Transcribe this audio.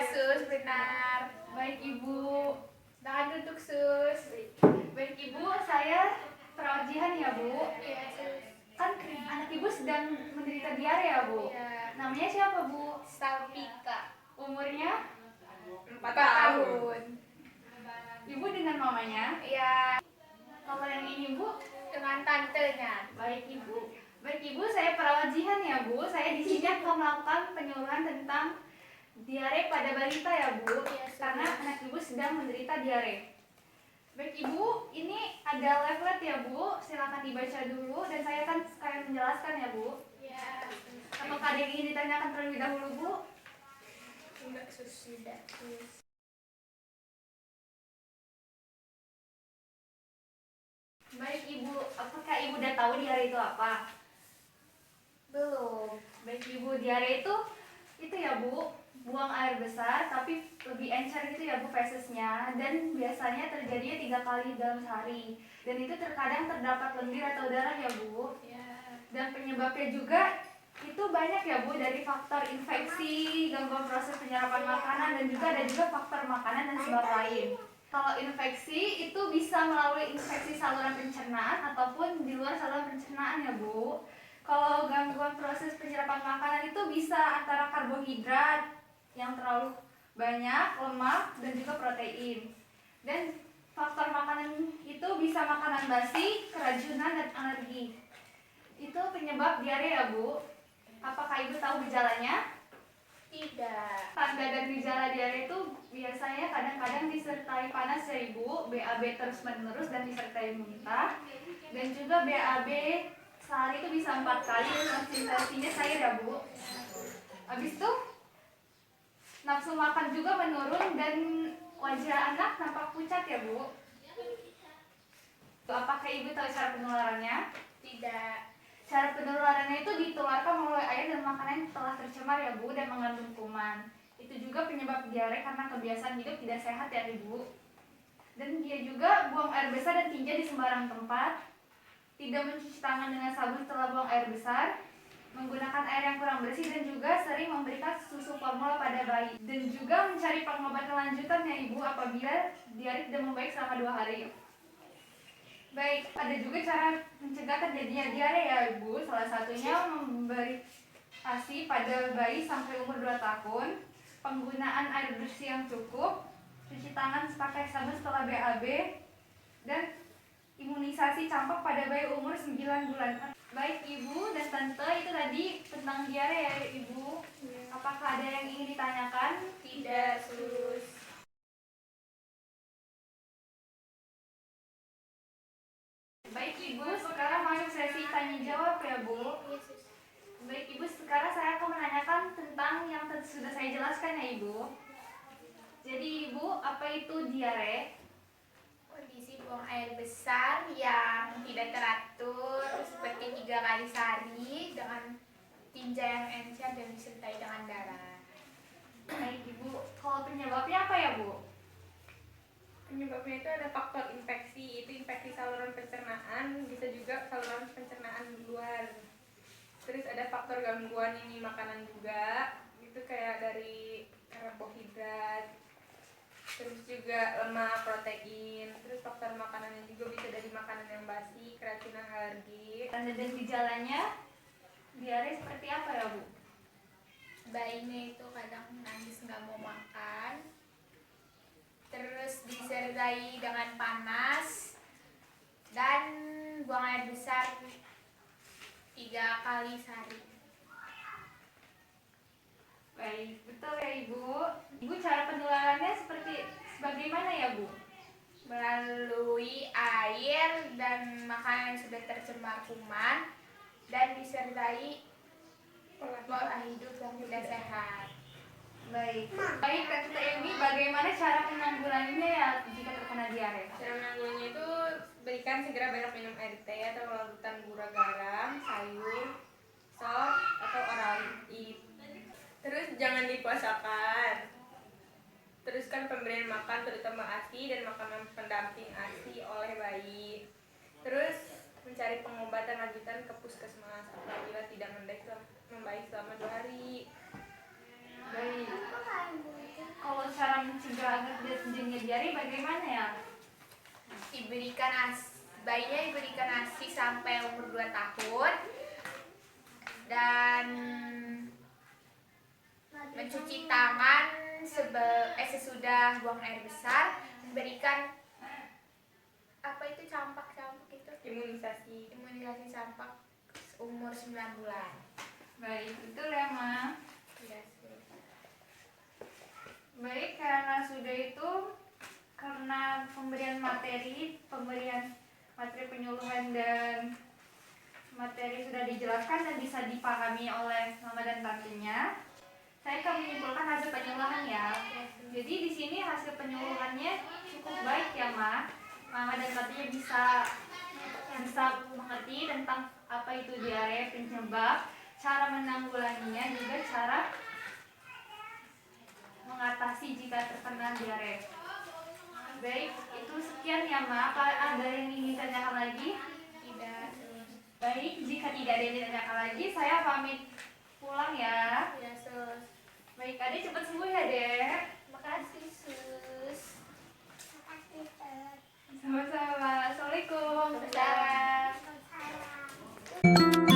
Sus, benar. Baik Ibu. Tahan duduk, Sus. Baik Ibu, saya perawat Jihan ya Bu. Iya, Sus. Kan anak Ibu sedang menderita diare ya Bu. Iya. Namanya siapa Bu? Salpika. Umurnya 4 tahun. Ibu dengan mamanya. Iya, Kalau yang ini Bu, dengan tantenya. baik Ibu. Baik Ibu, saya perawat Jihan ya Bu. Saya di sini akan melakukan penyuluhan tentang diare pada balita ya Bu. Iya, Karena anak Ibu sedang menderita diare. Baik Ibu, ini ada leaflet ya Bu. Silakan dibaca dulu dan saya akan sekalian menjelaskan ya Bu. Iya. Apakah ada yang ingin ditanyakan terlebih dahulu Bu? Enggak, Sus. Sudah, Sus. Baik Ibu, apakah Ibu udah tahu diare itu apa? Belum. Baik Ibu, diare itu ya Bu, buang air besar tapi lebih encer gitu ya Bu fesesnya, dan biasanya terjadinya 3 kali dalam sehari, dan itu terkadang terdapat lendir atau darah ya Bu. Iya. Dan penyebabnya juga itu banyak ya Bu, dari faktor infeksi, gangguan proses penyerapan makanan, dan juga ada juga faktor makanan dan sebab lain. Kalau infeksi itu bisa melalui infeksi saluran pencernaan ataupun di luar saluran pencernaan ya Bu. Kalau gangguan proses penyerapan makanan itu bisa antara karbohidrat yang terlalu banyak, lemak, dan juga protein. Dan faktor makanan itu bisa makanan basi, keracunan, dan alergi. Itu penyebab diare ya Bu. Apakah Ibu tahu gejalanya? Tidak. Tanda dan gejala diare itu biasanya kadang-kadang disertai panas ya Ibu, BAB terus-menerus dan disertai muntah, dan juga BAB sehari itu bisa 4 kali dan konsistensinya cair ya Bu. Habis itu nafsu makan juga menurun dan wajah anak nampak pucat ya Bu. Apakah Ibu tahu cara penularannya? Tidak. Cara penularannya itu ditularkan melalui air dan makanan yang telah tercemar ya Bu dan mengandung kuman. Itu juga penyebab diare karena kebiasaan hidup tidak sehat ya Ibu. Dan dia juga buang air besar dan tinja di sembarang tempat, tidak mencuci tangan dengan sabun setelah buang air besar, menggunakan air yang kurang bersih, dan juga sering memberikan susu formula pada bayi. Dan juga mencari pengobatan lanjutan ya Ibu apabila diare tidak membaik selama 2 hari. Baik, ada juga cara mencegah terjadinya diare ya Ibu. Salah satunya memberi ASI pada bayi sampai umur 2 tahun, penggunaan air bersih yang cukup, cuci tangan pakai sabun setelah BAB, dan imunisasi campak pada bayi umur 9 bulan. Baik Ibu dan Tante, itu tadi tentang diare ya Ibu. Apakah ada yang ingin ditanyakan? Tidak, Sus. Baik Ibu, sekarang masuk sesi tanya jawab ya Bu. Iya, Sus. Baik Ibu, sekarang saya akan menanyakan tentang yang sudah saya jelaskan ya Ibu. Jadi Ibu, apa itu diare? Kondisi buang air besar yang tidak teratur seperti 3 kali sehari dengan tinja yang encer dan disertai dengan darah. Baik Ibu, kalau penyebabnya apa ya Bu? Penyebabnya itu ada faktor infeksi, itu infeksi saluran pencernaan, bisa juga saluran pencernaan di luar. Terus ada faktor gangguan ini makanan juga, itu kayak dari karbohidrat, terus juga lemak, protein, terus faktor makanannya juga bisa dari makanan yang basi, keracunan, alergi. Tanda dan gejalanya diare seperti apa ya Bu? Bayinya itu kadang nangis nggak mau makan, terus disertai dengan panas dan buang air besar 3 kali sehari. Baik, betul ya Ibu. Ibu, cara penularannya bagaimana ya Bu? Melalui air dan makanan yang sudah tercemar kuman dan disertai pola hidup yang tidak sehat. Baik. Baik Tante Emi, bagaimana cara menanggulanginya ya jika terkena diare? Cara menanggulannya itu berikan segera banyak minum air teh atau larutan gula garam, sayur, sop, atau oral eat. Terus jangan dipuasakan. Teruskan pemberian makan terutama ASI dan makanan pendamping ASI oleh bayi. Terus mencari pengobatan lanjutan ke puskesmas apabila tidak membaik selama 2 hari. Baik. diare bagaimana ya? Bayinya diberikan ASI sampai umur 2 tahun dan mencuci tangan sesudah buang air besar, memberikan apa itu campak itu Imunisasi. imunisasi campak umur 9 bulan. Baik, betul ya, Ma. Iya, Sus. Baik, karena sudah itu, karena pemberian materi penyuluhan dan materi sudah dijelaskan dan bisa dipahami oleh mama dan tantenya, saya akan menyimpulkan hasil penyuluhan ya. Jadi di sini hasil penyuluhannya cukup baik ya, Ma. Mama dan tantenya bisa mengerti tentang apa itu diare, penyebab, cara menanggulanginya, juga cara mengatasi jika terkena diare. Baik, itu sekian ya, Ma. Apa ada yang ingin ditanyakan lagi? Tidak, Sus. Baik, jika tidak ada yang ditanyakan lagi, saya pamit pulang ya. Iya, Sus. Baik, Adek cepat sembuh ya, Dek. Makasih, Sus. Sama-sama. Assalamualaikum. Waalaikumsalam. Dadah.